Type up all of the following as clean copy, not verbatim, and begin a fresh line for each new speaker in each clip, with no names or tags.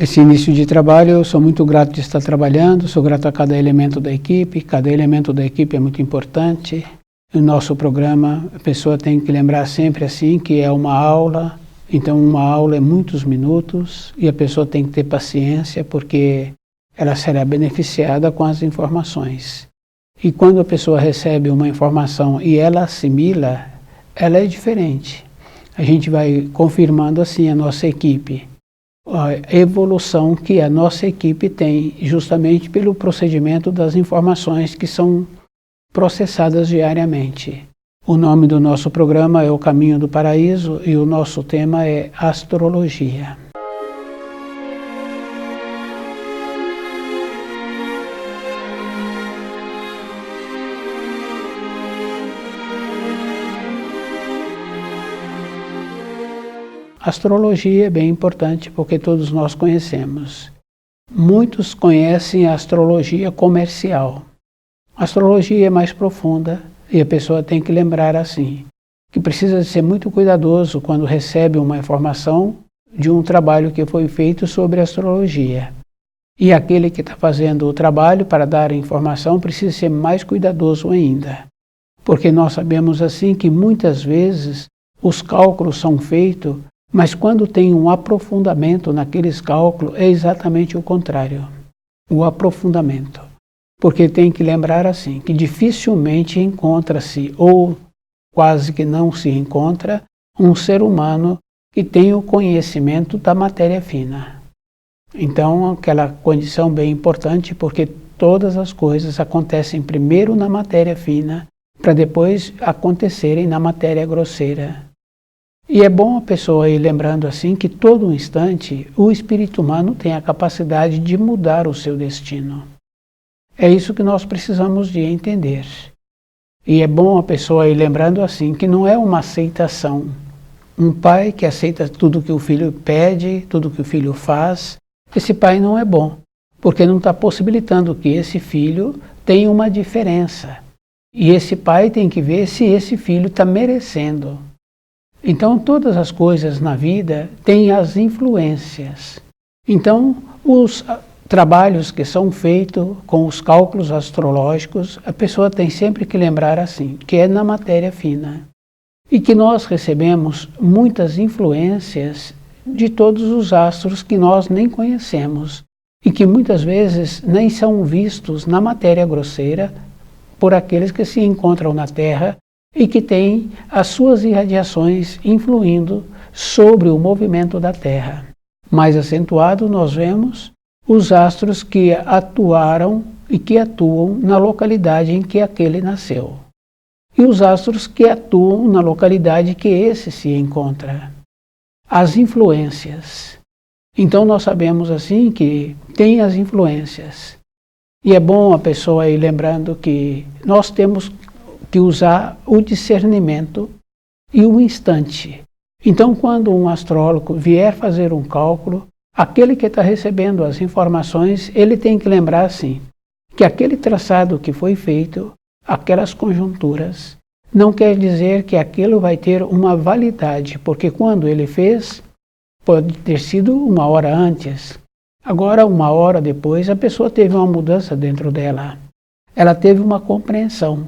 Esse início de trabalho, eu sou muito grato de estar trabalhando, sou grato a cada elemento da equipe é muito importante. No nosso programa, a pessoa tem que lembrar sempre assim que é uma aula, então uma aula é muitos minutos e a pessoa tem que ter paciência porque ela será beneficiada com as informações. E quando a pessoa recebe uma informação e ela assimila, ela é diferente. A gente vai confirmando assim a nossa equipe, a evolução que a nossa equipe tem justamente pelo procedimento das informações que são processadas diariamente. O nome do nosso programa é O Caminho do Paraíso e o nosso tema é Astrologia. Astrologia é bem importante porque todos nós conhecemos. Muitos conhecem a astrologia comercial. A astrologia é mais profunda e a pessoa tem que lembrar assim, que precisa ser muito cuidadoso quando recebe uma informação de um trabalho que foi feito sobre astrologia. E aquele que está fazendo o trabalho para dar a informação precisa ser mais cuidadoso ainda. Porque nós sabemos assim que muitas vezes os cálculos são feitos, mas quando tem um aprofundamento naqueles cálculos, é exatamente o contrário. O aprofundamento. Porque tem que lembrar assim, que dificilmente encontra-se, ou quase que não se encontra, um ser humano que tenha o conhecimento da matéria fina. Então, aquela condição bem importante, porque todas as coisas acontecem primeiro na matéria fina, para depois acontecerem na matéria grosseira. E é bom a pessoa ir lembrando assim que todo instante o espírito humano tem a capacidade de mudar o seu destino. É isso que nós precisamos de entender. E é bom a pessoa ir lembrando assim que não é uma aceitação. Um pai que aceita tudo que o filho pede, tudo que o filho faz, esse pai não é bom, porque não está possibilitando que esse filho tenha uma diferença. E esse pai tem que ver se esse filho está merecendo. Então, todas as coisas na vida têm as influências. Então, os trabalhos que são feitos com os cálculos astrológicos, a pessoa tem sempre que lembrar assim, que é na matéria fina. E que nós recebemos muitas influências de todos os astros que nós nem conhecemos. E que muitas vezes nem são vistos na matéria grosseira por aqueles que se encontram na Terra e que têm as suas irradiações influindo sobre o movimento da Terra. Mais acentuado, nós vemos os astros que atuaram e que atuam na localidade em que aquele nasceu. E os astros que atuam na localidade que esse se encontra. As influências. Então nós sabemos assim que tem as influências. E é bom a pessoa ir lembrando que nós temos que usar o discernimento e o instante. Então, quando um astrólogo vier fazer um cálculo, aquele que está recebendo as informações, ele tem que lembrar assim, que aquele traçado que foi feito, aquelas conjunturas, não quer dizer que aquilo vai ter uma validade, porque quando ele fez, pode ter sido uma hora antes. Agora, uma hora depois, a pessoa teve uma mudança dentro dela. Ela teve uma compreensão.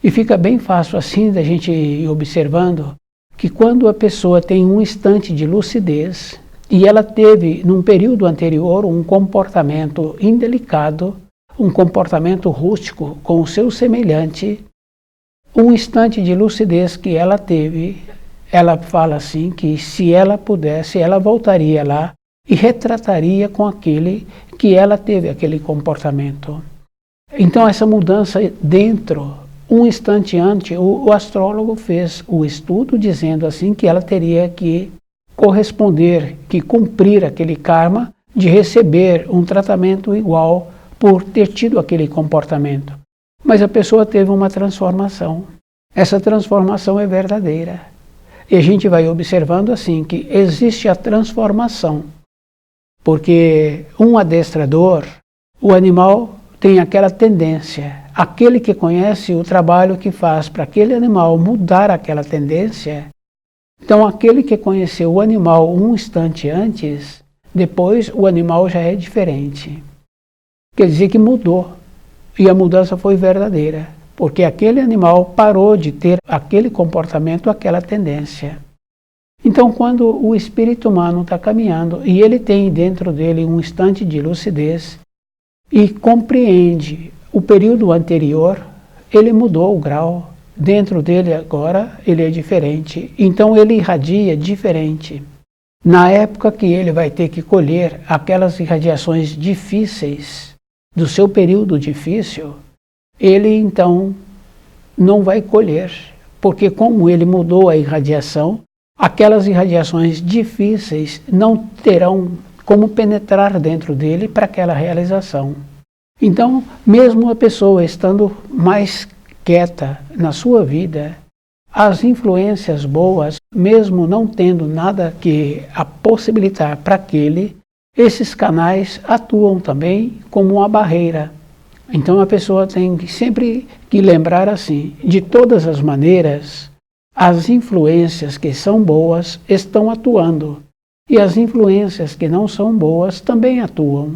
E fica bem fácil assim da gente ir observando que quando a pessoa tem um instante de lucidez e ela teve, num período anterior, um comportamento indelicado, um comportamento rústico com o seu semelhante, um instante de lucidez que ela teve, ela fala assim que se ela pudesse, ela voltaria lá e retrataria com aquele que ela teve aquele comportamento. Então essa mudança dentro, um instante antes, o astrólogo fez o estudo dizendo assim que ela teria que corresponder, que cumprir aquele karma de receber um tratamento igual por ter tido aquele comportamento. Mas a pessoa teve uma transformação. Essa transformação é verdadeira. E a gente vai observando assim que existe a transformação. Porque um adestrador, o animal tem aquela tendência, aquele que conhece o trabalho que faz para aquele animal mudar aquela tendência, então aquele que conheceu o animal um instante antes, depois o animal já é diferente. Quer dizer que mudou, e a mudança foi verdadeira, porque aquele animal parou de ter aquele comportamento, aquela tendência. Então, quando o espírito humano está caminhando e ele tem dentro dele um instante de lucidez e compreende o período anterior, ele mudou o grau. Dentro dele agora ele é diferente, então ele irradia diferente. Na época que ele vai ter que colher aquelas irradiações difíceis do seu período difícil, ele então não vai colher, porque como ele mudou a irradiação, aquelas irradiações difíceis não terão como penetrar dentro dele para aquela realização. Então, mesmo a pessoa estando mais quieta na sua vida, as influências boas, mesmo não tendo nada que a possibilitar para aquele, esses canais atuam também como uma barreira. Então a pessoa tem sempre que lembrar assim, de todas as maneiras, as influências que são boas estão atuando, e as influências que não são boas também atuam.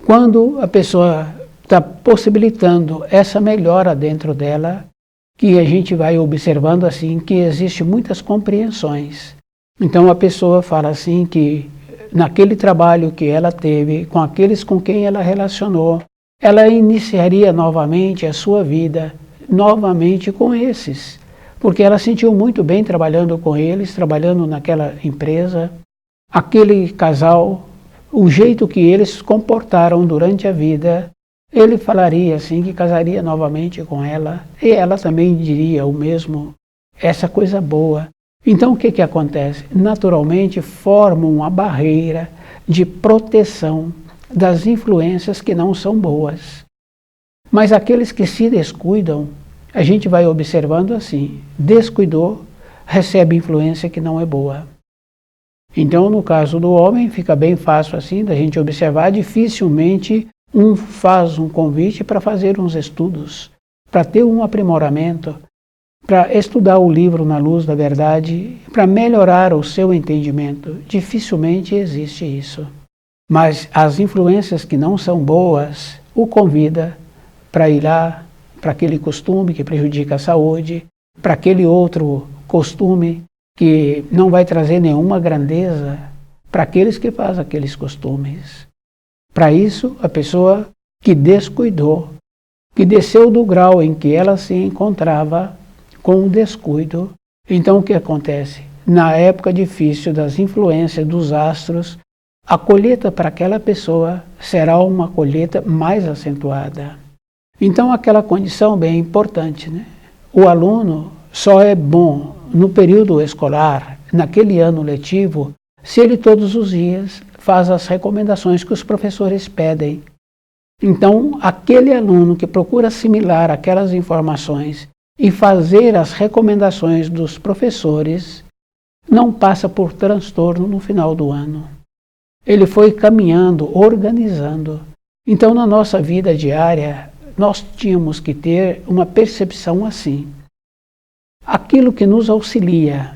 Quando a pessoa está possibilitando essa melhora dentro dela, que a gente vai observando assim que existe muitas compreensões. Então a pessoa fala assim que naquele trabalho que ela teve, com aqueles com quem ela relacionou, ela iniciaria novamente a sua vida, novamente com esses, porque ela sentiu muito bem trabalhando com eles, trabalhando naquela empresa, aquele casal, o jeito que eles se comportaram durante a vida, ele falaria assim que casaria novamente com ela, e ela também diria o mesmo, essa coisa boa. Então o que acontece? Naturalmente formam uma barreira de proteção das influências que não são boas. Mas aqueles que se descuidam, a gente vai observando assim, descuidou, recebe influência que não é boa. Então, no caso do homem, fica bem fácil assim da gente observar, dificilmente faz um convite para fazer uns estudos, para ter um aprimoramento, para estudar o livro Na Luz da Verdade, para melhorar o seu entendimento. Dificilmente existe isso. Mas as influências que não são boas, o convida para ir lá, para aquele costume que prejudica a saúde, para aquele outro costume que não vai trazer nenhuma grandeza para aqueles que fazem aqueles costumes. Para isso, a pessoa que descuidou, que desceu do grau em que ela se encontrava com o descuido, então o que acontece? Na época difícil das influências dos astros, a colheita para aquela pessoa será uma colheita mais acentuada. Então aquela condição bem importante, né? O aluno só é bom no período escolar, naquele ano letivo, se ele todos os dias faz as recomendações que os professores pedem. Então, aquele aluno que procura assimilar aquelas informações e fazer as recomendações dos professores, não passa por transtorno no final do ano. Ele foi caminhando, organizando. Então, na nossa vida diária, nós tínhamos que ter uma percepção assim. Aquilo que nos auxilia,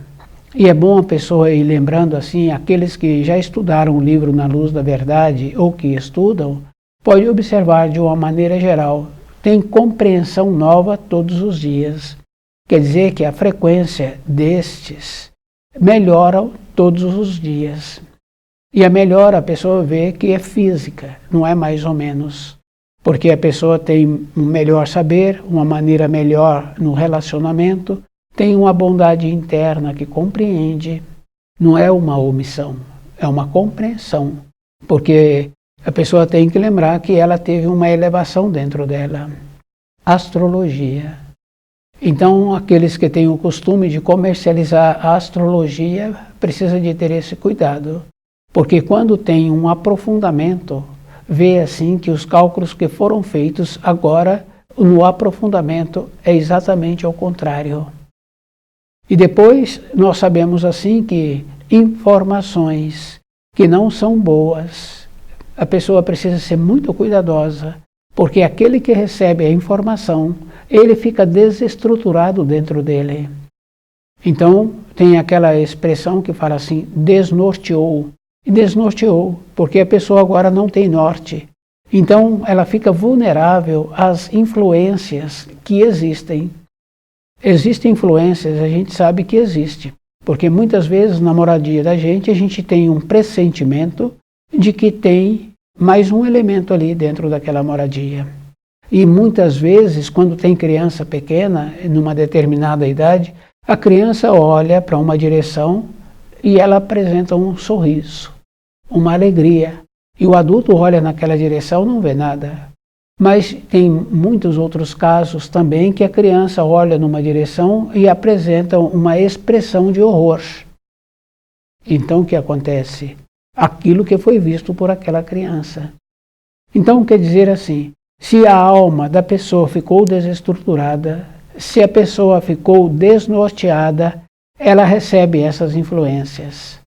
e é bom a pessoa ir lembrando assim, aqueles que já estudaram o livro Na Luz da Verdade ou que estudam, pode observar de uma maneira geral, tem compreensão nova todos os dias. Quer dizer que a frequência destes melhora todos os dias. E a melhora a pessoa vê que é física, não é mais ou menos. Porque a pessoa tem um melhor saber, uma maneira melhor no relacionamento, tem uma bondade interna que compreende, não é uma omissão, é uma compreensão, porque a pessoa tem que lembrar que ela teve uma elevação dentro dela. Astrologia. Então, aqueles que têm o costume de comercializar a astrologia, precisa de ter esse cuidado, porque quando tem um aprofundamento, vê assim que os cálculos que foram feitos agora, no aprofundamento, é exatamente ao contrário. E depois nós sabemos assim que informações que não são boas a pessoa precisa ser muito cuidadosa, porque aquele que recebe a informação, ele fica desestruturado dentro dele. Então, tem aquela expressão que fala assim, desnorteou. E desnorteou, porque a pessoa agora não tem norte. Então, ela fica vulnerável às influências que existem. Existem influências, a gente sabe que existe. Porque muitas vezes na moradia da gente, a gente tem um pressentimento de que tem mais um elemento ali dentro daquela moradia. E muitas vezes, quando tem criança pequena, numa determinada idade, a criança olha para uma direção e ela apresenta um sorriso, uma alegria. E o adulto olha naquela direção e não vê nada. Mas tem muitos outros casos também que a criança olha numa direção e apresenta uma expressão de horror. Então o que acontece? Aquilo que foi visto por aquela criança. Então quer dizer assim, se a alma da pessoa ficou desestruturada, se a pessoa ficou desnorteada, ela recebe essas influências.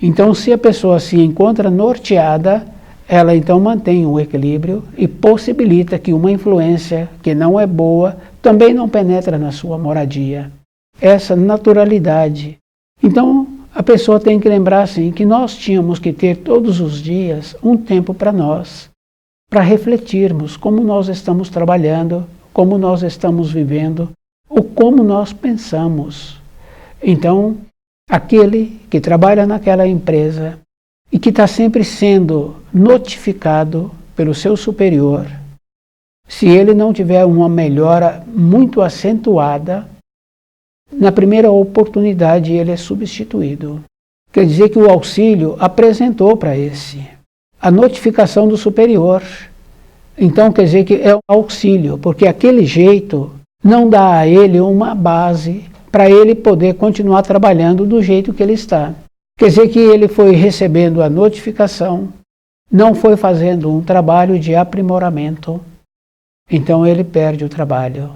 Então se a pessoa se encontra norteada, ela então mantém um equilíbrio e possibilita que uma influência que não é boa também não penetra na sua moradia. Essa naturalidade. Então a pessoa tem que lembrar assim que nós tínhamos que ter todos os dias um tempo para nós, para refletirmos como nós estamos trabalhando, como nós estamos vivendo, ou como nós pensamos. Então, aquele que trabalha naquela empresa e que está sempre sendo notificado pelo seu superior, se ele não tiver uma melhora muito acentuada, na primeira oportunidade ele é substituído. Quer dizer que o auxílio apresentou para esse a notificação do superior. Então quer dizer que é um auxílio, porque aquele jeito não dá a ele uma base para ele poder continuar trabalhando do jeito que ele está. Quer dizer que ele foi recebendo a notificação, não foi fazendo um trabalho de aprimoramento, então ele perde o trabalho.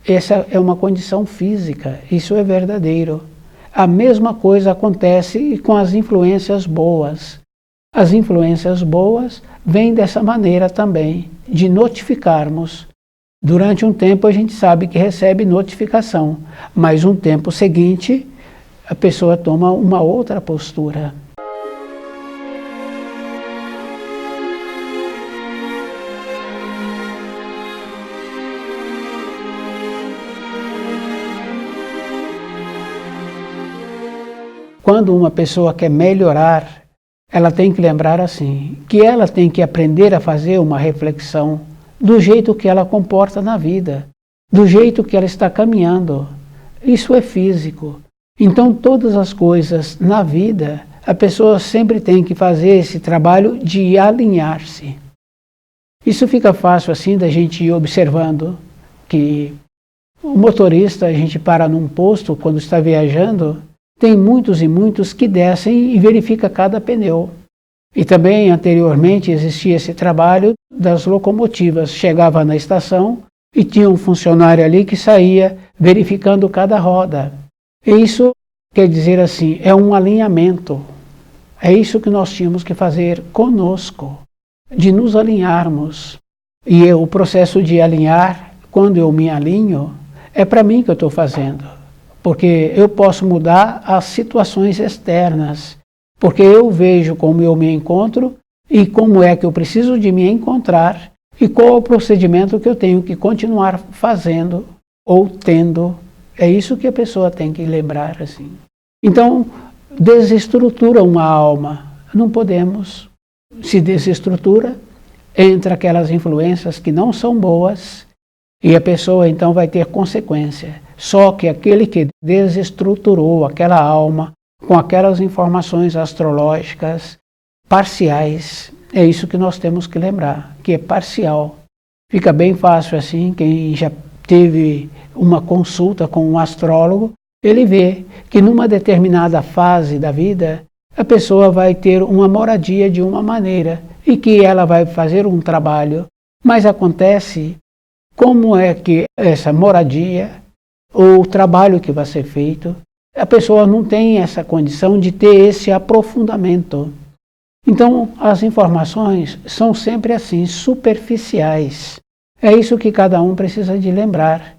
Essa é uma condição física, isso é verdadeiro. A mesma coisa acontece com as influências boas. As influências boas vêm dessa maneira também, de notificarmos. Durante um tempo a gente sabe que recebe notificação, mas um tempo seguinte a pessoa toma uma outra postura. Quando uma pessoa quer melhorar, ela tem que lembrar assim, que ela tem que aprender a fazer uma reflexão do jeito que ela comporta na vida, do jeito que ela está caminhando. Isso é físico. Então todas as coisas na vida, a pessoa sempre tem que fazer esse trabalho de alinhar-se. Isso fica fácil assim da gente ir observando que o motorista, a gente para num posto quando está viajando, tem muitos e muitos que descem e verificam cada pneu. E também anteriormente existia esse trabalho das locomotivas. Chegava na estação e tinha um funcionário ali que saía verificando cada roda. E isso quer dizer assim, é um alinhamento. É isso que nós tínhamos que fazer conosco, de nos alinharmos. E o processo de alinhar, quando eu me alinho, é para mim que eu estou fazendo. Porque eu posso mudar as situações externas, porque eu vejo como eu me encontro e como é que eu preciso de me encontrar e qual é o procedimento que eu tenho que continuar fazendo ou tendo. É isso que a pessoa tem que lembrar assim. Então, desestrutura uma alma. Não podemos. Se desestrutura, entra aquelas influências que não são boas e a pessoa então vai ter consequência. Só que aquele que desestruturou aquela alma com aquelas informações astrológicas parciais, é isso que nós temos que lembrar, que é parcial. Fica bem fácil assim, quem já teve uma consulta com um astrólogo, ele vê que numa determinada fase da vida, a pessoa vai ter uma moradia de uma maneira e que ela vai fazer um trabalho, mas acontece como é que essa moradia ou o trabalho que vai ser feito, a pessoa não tem essa condição de ter esse aprofundamento. Então, as informações são sempre assim, superficiais. É isso que cada um precisa de lembrar.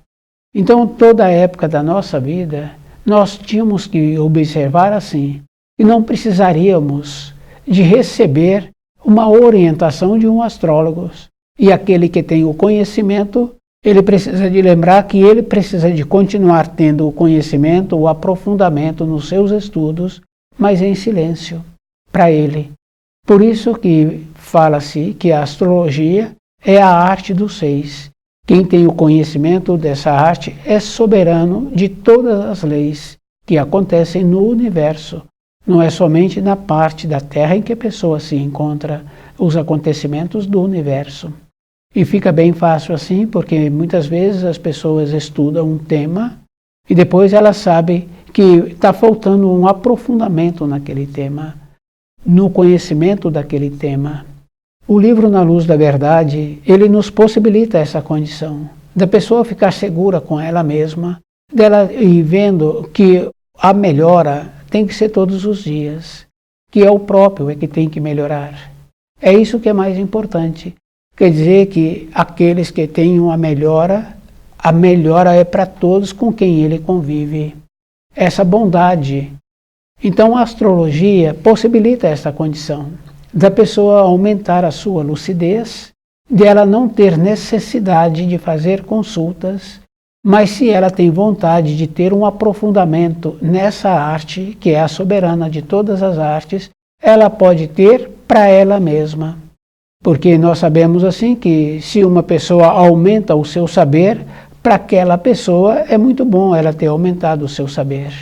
Então, toda a época da nossa vida, nós tínhamos que observar assim, e não precisaríamos de receber uma orientação de um astrólogo. E aquele que tem o conhecimento, ele precisa de lembrar que ele precisa de continuar tendo o conhecimento, o aprofundamento nos seus estudos, mas em silêncio, para ele. Por isso que fala-se que a astrologia é a arte dos 6. Quem tem o conhecimento dessa arte é soberano de todas as leis que acontecem no universo. Não é somente na parte da Terra em que a pessoa se encontra, os acontecimentos do universo. E fica bem fácil assim, porque muitas vezes as pessoas estudam um tema e depois elas sabem que está faltando um aprofundamento naquele tema, no conhecimento daquele tema. O livro Na Luz da Verdade, ele nos possibilita essa condição, da pessoa ficar segura com ela mesma, dela ir vendo que a melhora tem que ser todos os dias, que é o próprio que tem que melhorar. É isso que é mais importante. Quer dizer que aqueles que têm uma melhora, a melhora é para todos com quem ele convive. Essa bondade. Então a astrologia possibilita essa condição, da pessoa aumentar a sua lucidez, de ela não ter necessidade de fazer consultas, mas se ela tem vontade de ter um aprofundamento nessa arte, que é a soberana de todas as artes, ela pode ter para ela mesma. Porque nós sabemos assim que se uma pessoa aumenta o seu saber, para aquela pessoa é muito bom ela ter aumentado o seu saber.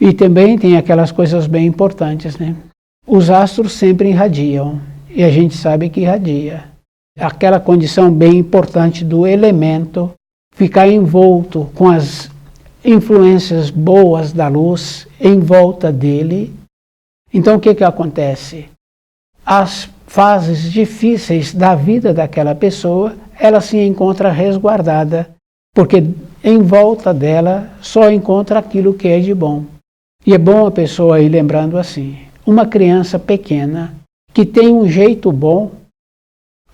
E também tem aquelas coisas bem importantes, né? Os astros sempre irradiam, e a gente sabe que irradia. Aquela condição bem importante do elemento ficar envolto com as influências boas da luz em volta dele. Então o que acontece? As fases difíceis da vida daquela pessoa, ela se encontra resguardada, porque em volta dela só encontra aquilo que é de bom. E é bom a pessoa ir lembrando assim, uma criança pequena que tem um jeito bom,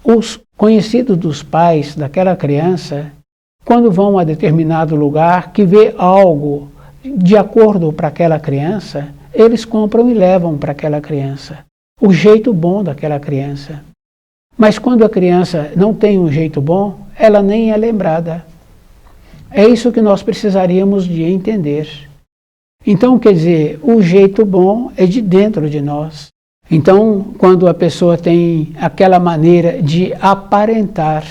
os conhecidos dos pais daquela criança, quando vão a determinado lugar, que vê algo de acordo para aquela criança, eles compram e levam para aquela criança. O jeito bom daquela criança. Mas quando a criança não tem um jeito bom, ela nem é lembrada. É isso que nós precisaríamos de entender. Então, quer dizer, o jeito bom é de dentro de nós. Então, quando a pessoa tem aquela maneira de aparentar,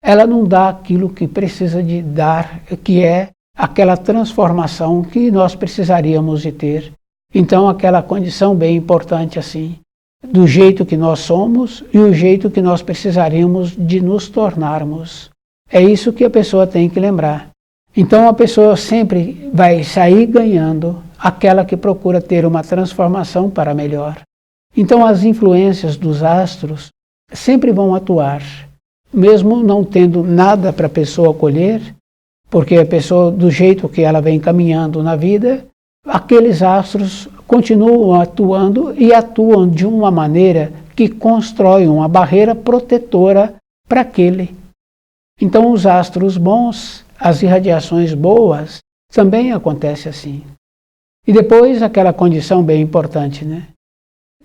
ela não dá aquilo que precisa de dar, que é aquela transformação que nós precisaríamos de ter. Então, aquela condição bem importante assim, do jeito que nós somos e o jeito que nós precisaríamos de nos tornarmos. É isso que a pessoa tem que lembrar. Então a pessoa sempre vai sair ganhando aquela que procura ter uma transformação para melhor. Então as influências dos astros sempre vão atuar, mesmo não tendo nada para a pessoa colher, porque a pessoa, do jeito que ela vem caminhando na vida, aqueles astros continuam atuando e atuam de uma maneira que constrói uma barreira protetora para aquele. Então os astros bons, as irradiações boas, também acontece assim. E depois aquela condição bem importante, né?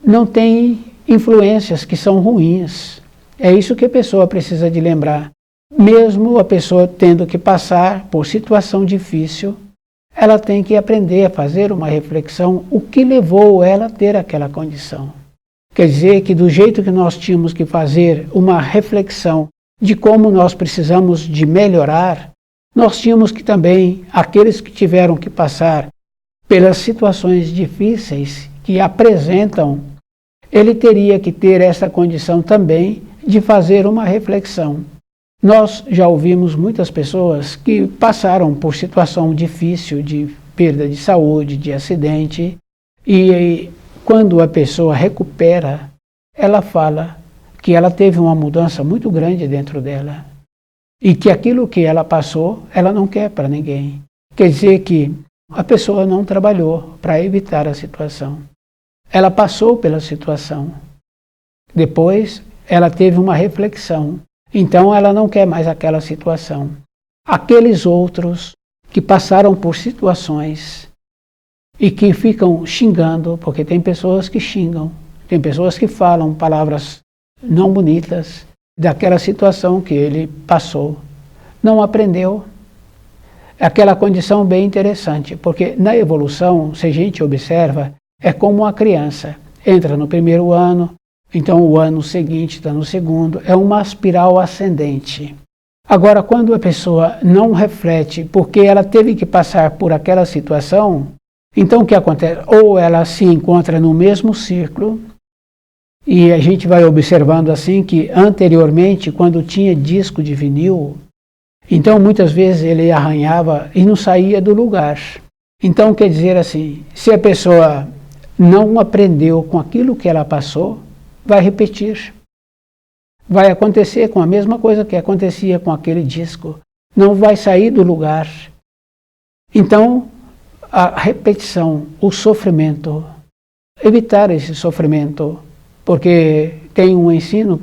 Não tem influências que são ruins. É isso que a pessoa precisa de lembrar. Mesmo a pessoa tendo que passar por situação difícil, ela tem que aprender a fazer uma reflexão, o que levou ela a ter aquela condição. Quer dizer que do jeito que nós tínhamos que fazer uma reflexão de como nós precisamos de melhorar, nós tínhamos que também, aqueles que tiveram que passar pelas situações difíceis que apresentam, ele teria que ter essa condição também de fazer uma reflexão. Nós já ouvimos muitas pessoas que passaram por situação difícil de perda de saúde, de acidente, e quando a pessoa recupera, ela fala que ela teve uma mudança muito grande dentro dela e que aquilo que ela passou, ela não quer para ninguém. Quer dizer que a pessoa não trabalhou para evitar a situação. Ela passou pela situação. Depois, ela teve uma reflexão. Então, ela não quer mais aquela situação. Aqueles outros que passaram por situações e que ficam xingando, porque tem pessoas que xingam, tem pessoas que falam palavras não bonitas daquela situação que ele passou. Não aprendeu. É aquela condição bem interessante, porque na evolução, se a gente observa, é como uma criança. Entra no primeiro ano, então o ano seguinte está no segundo, é uma espiral ascendente. Agora, quando a pessoa não reflete porque ela teve que passar por aquela situação, então o que acontece? Ou ela se encontra no mesmo círculo, e a gente vai observando assim que anteriormente, quando tinha disco de vinil, então muitas vezes ele arranhava e não saía do lugar. Então quer dizer assim, se a pessoa não aprendeu com aquilo que ela passou, vai repetir. Vai acontecer com a mesma coisa que acontecia com aquele disco. Não vai sair do lugar. Então, a repetição, o sofrimento, evitar esse sofrimento, porque tem um ensino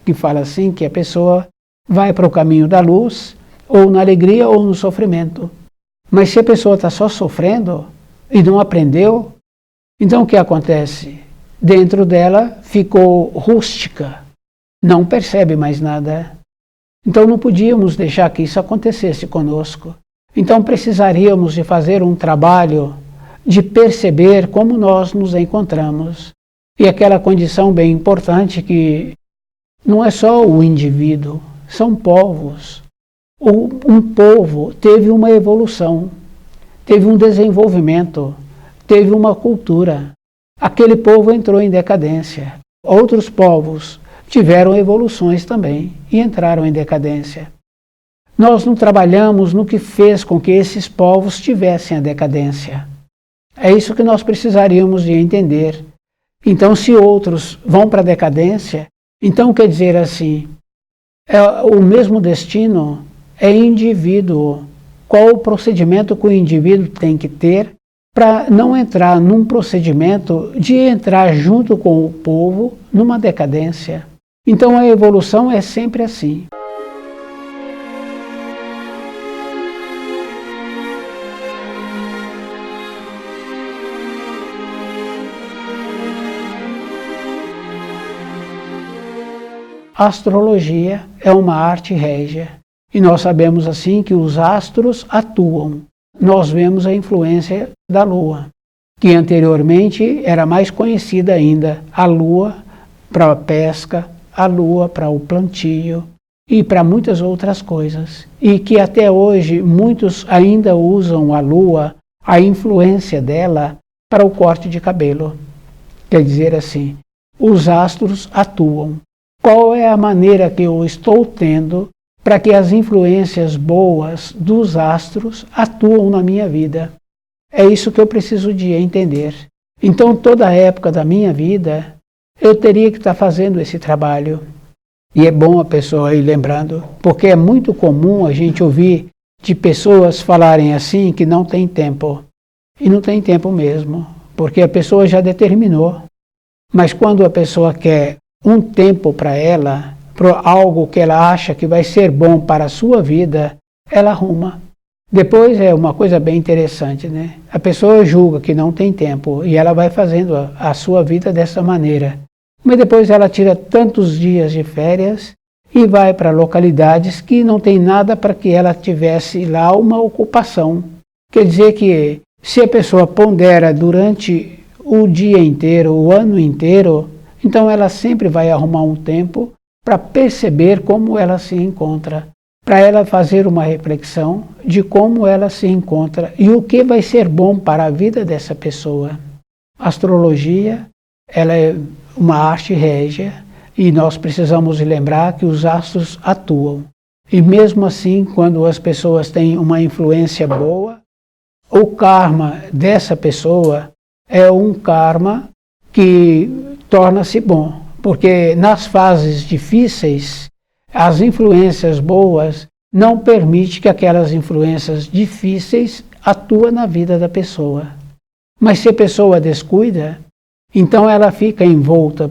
que fala assim, que a pessoa vai para o caminho da luz, ou na alegria ou no sofrimento. Mas se a pessoa está só sofrendo e não aprendeu, então o que acontece? Dentro dela ficou rústica, não percebe mais nada. Então não podíamos deixar que isso acontecesse conosco. Então precisaríamos de fazer um trabalho de perceber como nós nos encontramos. E aquela condição bem importante que não é só o indivíduo, são povos. Um povo teve uma evolução, teve um desenvolvimento, teve uma cultura. Aquele povo entrou em decadência. Outros povos tiveram evoluções também e entraram em decadência. Nós não trabalhamos no que fez com que esses povos tivessem a decadência. É isso que nós precisaríamos de entender. Então, se outros vão para a decadência, então quer dizer assim, o mesmo destino é indivíduo. Qual o procedimento que o indivíduo tem que ter para não entrar num procedimento de entrar junto com o povo numa decadência? Então a evolução é sempre assim. A astrologia é uma arte régia e nós sabemos assim que os astros atuam. Nós vemos a influência da Lua, que anteriormente era mais conhecida ainda, a Lua para a pesca, a Lua para o plantio e para muitas outras coisas. E que até hoje muitos ainda usam a Lua, a influência dela, para o corte de cabelo. Quer dizer assim, os astros atuam. Qual é a maneira que eu estou tendo para que as influências boas dos astros atuam na minha vida? É isso que eu preciso de entender. Então, toda a época da minha vida, eu teria que estar fazendo esse trabalho. E é bom a pessoa ir lembrando, porque é muito comum a gente ouvir de pessoas falarem assim que não tem tempo. E não tem tempo mesmo, porque a pessoa já determinou. Mas quando a pessoa quer um tempo para ela, para algo que ela acha que vai ser bom para a sua vida, ela arruma. Depois é uma coisa bem interessante, né? A pessoa julga que não tem tempo e ela vai fazendo a sua vida dessa maneira. Mas depois ela tira tantos dias de férias e vai para localidades que não tem nada para que ela tivesse lá uma ocupação. Quer dizer que se a pessoa pondera durante o dia inteiro, o ano inteiro, então ela sempre vai arrumar um tempo para perceber como ela se encontra, para ela fazer uma reflexão de como ela se encontra e o que vai ser bom para a vida dessa pessoa. A astrologia, ela é uma arte régia e nós precisamos lembrar que os astros atuam. E mesmo assim, quando as pessoas têm uma influência boa, o karma dessa pessoa é um karma que torna-se bom, Porque nas fases difíceis, as influências boas não permitem que aquelas influências difíceis atuem na vida da pessoa. Mas se a pessoa descuida, então ela fica envolta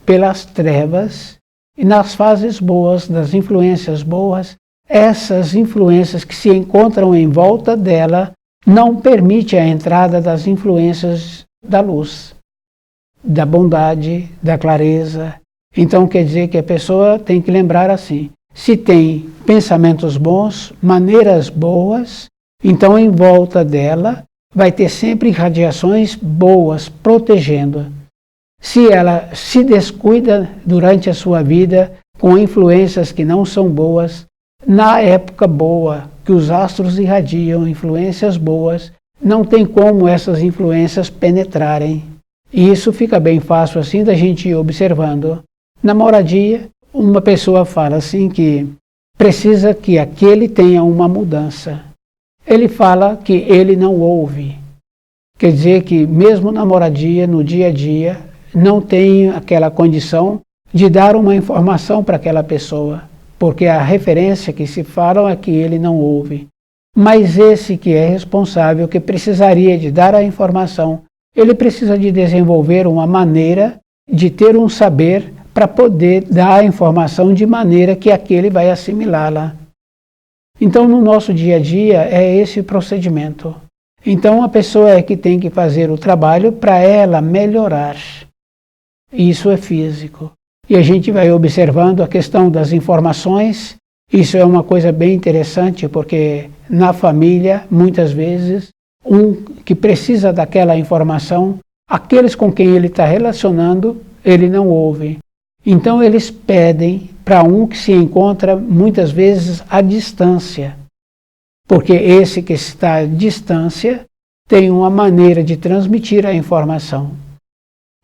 pelas trevas, e nas fases boas, das influências boas, essas influências que se encontram em volta dela não permitem a entrada das influências da luz, da bondade, da clareza. Então quer dizer que a pessoa tem que lembrar assim, se tem pensamentos bons, maneiras boas, então em volta dela vai ter sempre radiações boas protegendo. Se ela se descuida durante a sua vida com influências que não são boas, na época boa que os astros irradiam influências boas, não tem como essas influências penetrarem. E isso fica bem fácil assim da gente ir observando. Na moradia, uma pessoa fala assim que precisa que aquele tenha uma mudança. Ele fala que ele não ouve. Quer dizer que mesmo na moradia, no dia a dia, não tem aquela condição de dar uma informação para aquela pessoa, porque a referência que se fala é que ele não ouve. Mas esse que é responsável, que precisaria de dar a informação, ele precisa de desenvolver uma maneira de ter um saber para poder dar a informação de maneira que aquele vai assimilá-la. Então, no nosso dia a dia, é esse o procedimento. Então, a pessoa é que tem que fazer o trabalho para ela melhorar. Isso é físico. E a gente vai observando a questão das informações. Isso é uma coisa bem interessante, porque na família, muitas vezes, um que precisa daquela informação, aqueles com quem ele está relacionando, ele não ouve. Então eles pedem para um que se encontra muitas vezes à distância, porque esse que está à distância tem uma maneira de transmitir a informação.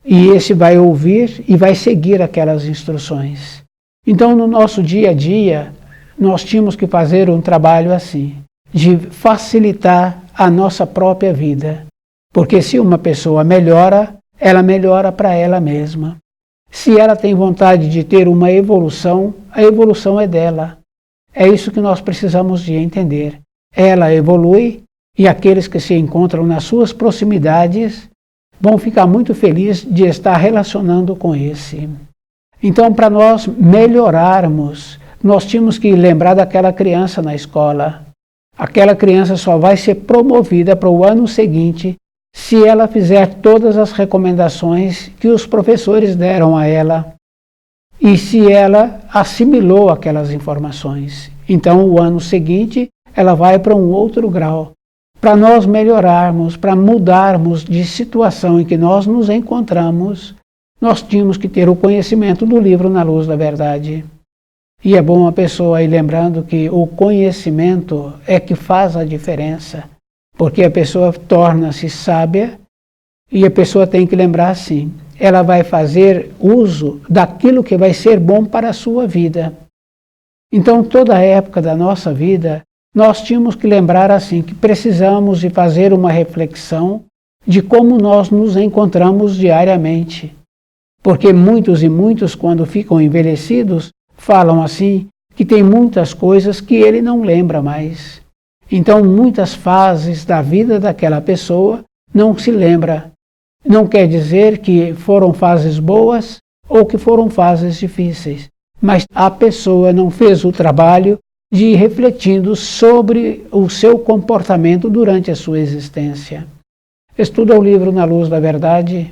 E esse vai ouvir e vai seguir aquelas instruções. Então no nosso dia a dia, nós tínhamos que fazer um trabalho assim, de facilitar a nossa própria vida. Porque se uma pessoa melhora, ela melhora para ela mesma. Se ela tem vontade de ter uma evolução, a evolução é dela. É isso que nós precisamos de entender. Ela evolui e aqueles que se encontram nas suas proximidades vão ficar muito felizes de estar relacionando com esse. Então, para nós melhorarmos, nós tínhamos que lembrar daquela criança na escola. Aquela criança só vai ser promovida para o ano seguinte se ela fizer todas as recomendações que os professores deram a ela e se ela assimilou aquelas informações. Então, o ano seguinte, ela vai para um outro grau. Para nós melhorarmos, para mudarmos de situação em que nós nos encontramos, nós tínhamos que ter o conhecimento do livro Na Luz da Verdade. E é bom a pessoa ir lembrando que o conhecimento é que faz a diferença, porque a pessoa torna-se sábia e a pessoa tem que lembrar assim, ela vai fazer uso daquilo que vai ser bom para a sua vida. Então, toda a época da nossa vida, nós tínhamos que lembrar assim, que precisamos de fazer uma reflexão de como nós nos encontramos diariamente. Porque muitos e muitos, quando ficam envelhecidos, falam assim, que tem muitas coisas que ele não lembra mais. Então, muitas fases da vida daquela pessoa não se lembra. Não quer dizer que foram fases boas ou que foram fases difíceis, mas a pessoa não fez o trabalho de ir refletindo sobre o seu comportamento durante a sua existência. Estuda o livro Na Luz da Verdade,